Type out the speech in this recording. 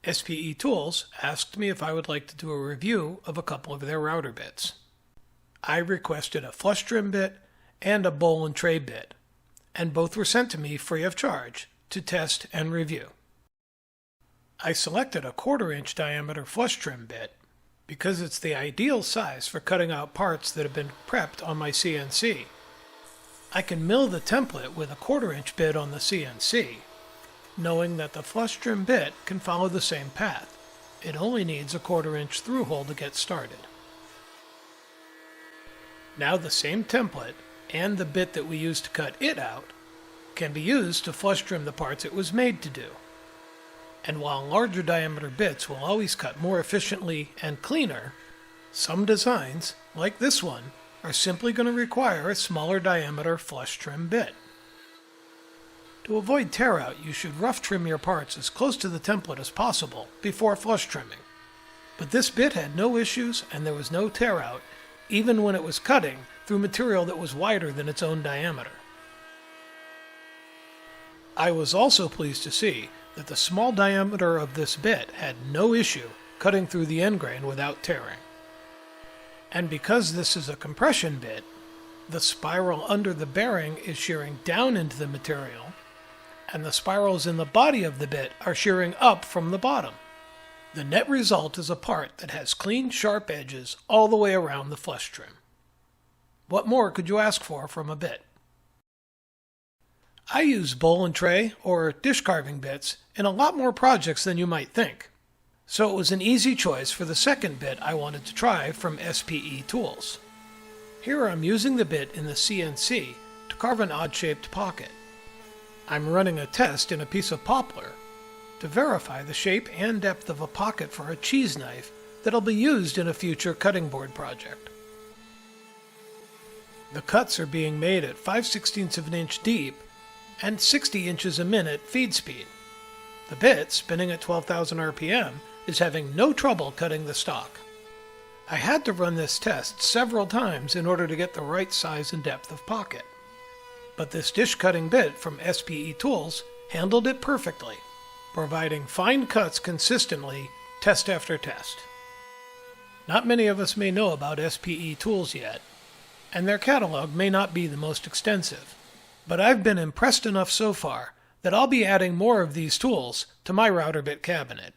SPE Tools asked me if I would like to do a review of a couple of their router bits. I requested a flush trim bit and a bowl and tray bit, and both were sent to me free of charge to test and review. I selected a 1/4 inch diameter flush trim bit because it's the ideal size for cutting out parts that have been prepped on my CNC. I can mill the template with a 1/4 inch bit on the CNC, knowing that the flush trim bit can follow the same path. It only needs a 1/4 inch through hole to get started. Now the same template and the bit that we used to cut it out can be used to flush trim the parts it was made to do. And while larger diameter bits will always cut more efficiently and cleaner, some designs, like this one, are simply going to require a smaller diameter flush trim bit. To avoid tear out, you should rough trim your parts as close to the template as possible before flush trimming. But this bit had no issues and there was no tear out, even when it was cutting through material that was wider than its own diameter. I was also pleased to see that the small diameter of this bit had no issue cutting through the end grain without tearing. And because this is a compression bit, the spiral under the bearing is shearing down into the material, and the spirals in the body of the bit are shearing up from the bottom. The net result is a part that has clean, sharp edges all the way around the flush trim. What more could you ask for from a bit? I use bowl and tray or dish carving bits in a lot more projects than you might think, so it was an easy choice for the second bit I wanted to try from SPE Tools. Here I'm using the bit in the CNC to carve an odd-shaped pocket. I'm running a test in a piece of poplar to verify the shape and depth of a pocket for a cheese knife that'll be used in a future cutting board project. The cuts are being made at 5/16 of an inch deep and 60 inches a minute feed speed. The bit, spinning at 12,000 RPM, is having no trouble cutting the stock. I had to run this test several times in order to get the right size and depth of pocket. But this dish cutting bit from SPE Tools handled it perfectly, providing fine cuts consistently, test after test. Not many of us may know about SPE Tools yet, and their catalog may not be the most extensive, but I've been impressed enough so far that I'll be adding more of these tools to my router bit cabinet.